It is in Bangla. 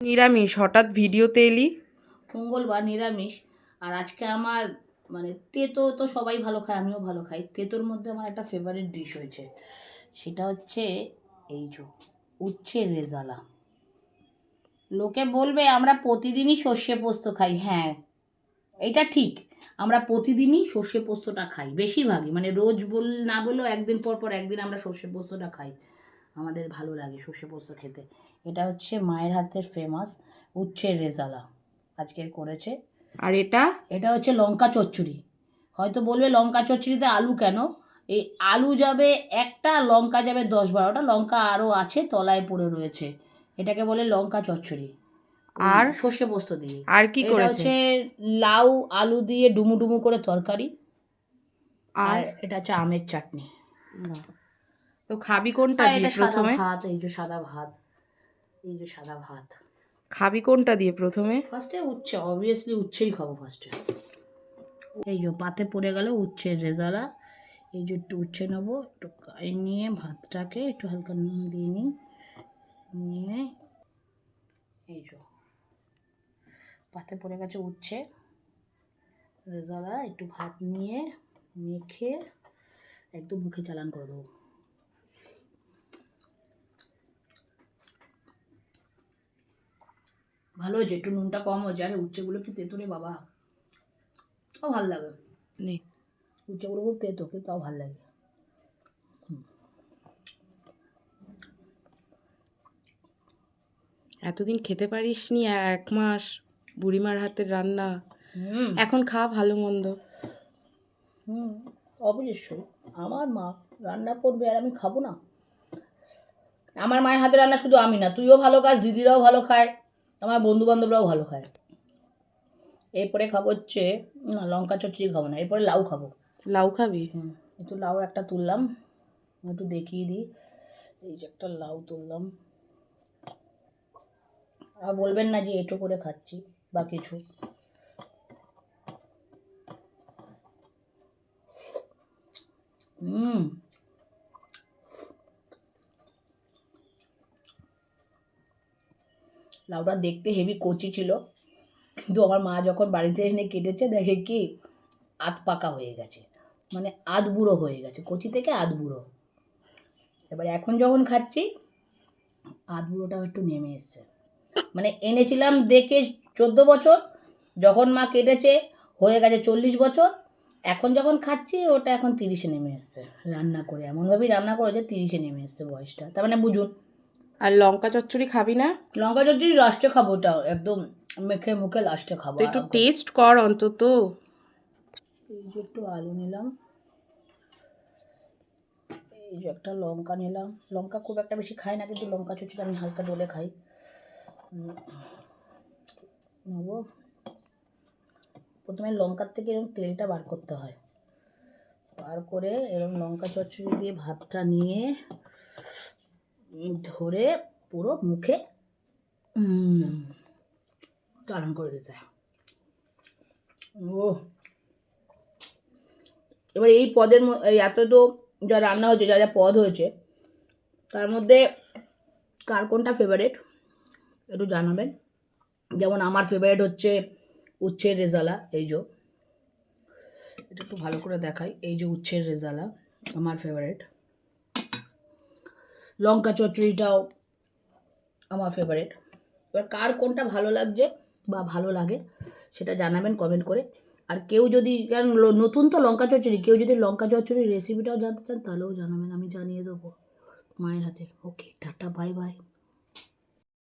নিরামিষ, হঠাৎ ভিডিওতে এলি? মঙ্গলবার নিরামিষ। আর আজকে আমার মানে তেতো তো সবাই ভালো খায়, আমিও ভালো খাই। তেতোর মধ্যে আমার একটা ফেভারিট ডিশ হয়েছে, সেটা হচ্ছে এই যে উচ্ছে রেজালা। লোকে বলবে আমরা প্রতিদিনই সর্ষে পোস্ত খাই, হ্যাঁ এটা ঠিক, আমরা প্রতিদিনই সর্ষে পোস্তটা খাই, বেশিরভাগই, মানে রোজ না বললেও একদিন পর পর একদিন আমরা সর্ষে পোস্তটা খাই। আমাদের ভালো লাগে সর্ষে পোস্ত খেতে। এটা হচ্ছে মায়ের হাতের ফেমাস উচ্ছের রেজালা আজকের করেছে। আর এটা এটা হচ্ছে লঙ্কা চচ্চড়ি। হয়তো বলবে লঙ্কা চচ্চড়িতে আলু কেন? এই আলু যাবে একটা, লঙ্কা যাবে 10-12টা, লঙ্কা আরও আছে তলায় পড়ে রয়েছে, এটাকে বলে লঙ্কা চচ্চড়ি। আর সর্ষে পোস্ত দিয়ে। আর কি এটা করেছে? হচ্ছে লাউ আলু দিয়ে ডুমু ডুমু করে তরকারি। আর এটা হচ্ছে আমের চাটনি। তো খাবি কোনটা আর দিয়ে এটা সাদা প্রথমে? ভাত, এই যে সাদা ভাত, এই যে সাদা ভাত। খাবি কোনটা দিয়ে প্রথমে? ফার্স্টে উচ্ছে, অবভিয়াসলি উচ্ছেই খাবো ফার্স্টে। এই যে পাতে পড়ে গেল উচ্ছের রেজালা। এই যে একটু উচ্ছে নেবো, একটু নিয়ে ভাতটাকে একটু হালকা নুন দিয়ে নিয়ে এই যে পাতে পড়ে গেছে উচ্ছে রেজালা, একটু ভাত নিয়ে মেখে একদম মুখে চালান করে দেবো। ভালো হয়েছে, একটু নুনটা কম হয়েছে। আরে উচ্ছেগুলো কি তেতো রে বাবা, তাও ভালো লাগে। উচ্ছেগুলো খুব তেতো, কিন্তু তাও ভালো লাগে। এতদিন খেতে পারিসনি, 1 মাস বুড়িমার হাতের রান্না, এখন খা ভালো মন্দ। অবশ্যই আমার মা রান্না করবে আর আমি খাবো না? আমার মায়ের হাতে রান্না শুধু আমি না, তুইও ভালো খাস, দিদিরাও ভালো খায়, আমার বন্ধু বান্ধবরাও ভালো খায়। এরপরে খাবো হচ্ছে না, লঙ্কা চচ্চড়ি খাবো না, এরপরে লাউ খাবো। লাউ খাবি? একটু লাউ একটা তুললাম, একটু দেখিয়ে দিই। এই যে একটা লাউ তুললাম। আর বলবেন না যে এঁটো করে খাচ্ছি বা কিছু। লাউটা দেখতে হেভি কচি ছিল, কিন্তু আমার মা যখন বাড়িতে এনে কেটেছে দেখে কি আধ পাকা হয়ে গেছে, মানে আধ বুড়ো হয়ে গেছে, কচি থেকে আধ বুড়ো। এবার এখন যখন খাচ্ছি আধ বুড়োটাও একটু নেমে এসছে। মানে এনেছিলাম দেখে 14 বছর, যখন মা কেটেছে হয়ে গেছে 40 বছর, এখন যখন খাচ্ছি ওটা এখন 30-এ নেমে এসছে। রান্না করে এমনভাবেই রান্না করেছে 30-এ নেমে এসছে বয়সটা, তার মানে বুঝুন। আর লঙ্কা চচ্চড়ি খাবি না? লঙ্কা চচ্চড়ি লাস্টে খাবো, ওটা একদম মেখে মুখে লাস্টে খাবো। তো একটু টেস্ট কর অন্তত। এই যে একটু আলু নিলাম, এই যে একটা লঙ্কা নিলাম। লঙ্কা খুব একটা বেশি খাই না, কিন্তু লঙ্কা চচ্চড়ি আমি হালকা ডলে খাই। নেবো, প্রথমে লঙ্কার থেকে এরকম তেলটা বার করতে হয়, বার করে এরকম লঙ্কা চচ্চড়ি দিয়ে ভাতটা নিয়ে ধরে পুরো মুখে চালান করে দিতে হয়। ও এবার এই পদের এত তো যা রান্না হয়েছে, যা যা পদ হয়েছে, তার মধ্যে কার কোনটা ফেভারিট একটু জানাবেন। যেমন আমার ফেভারিট হচ্ছে উচ্ছের রেজালা। এই যে এটা একটু ভালো করে দেখাই, এই যে উচ্ছের রেজালা আমার ফেভারিট। লঙ্কা চচ্চড়িটাও আমার ফেভারিট। এবার কার কোনটা ভালো লাগছে বা ভালো লাগে সেটা জানাবেন কমেন্ট করে। আর কেউ যদি, কারণ নতুন তো লঙ্কা চচ্চড়ি, কেউ যদি লঙ্কা চচ্চড়ির রেসিপিটাও জানতে চান তাহলেও জানাবেন, আমি জানিয়ে দেবো মায়ের হাতের। ওকে, টাটা, বাই বাই।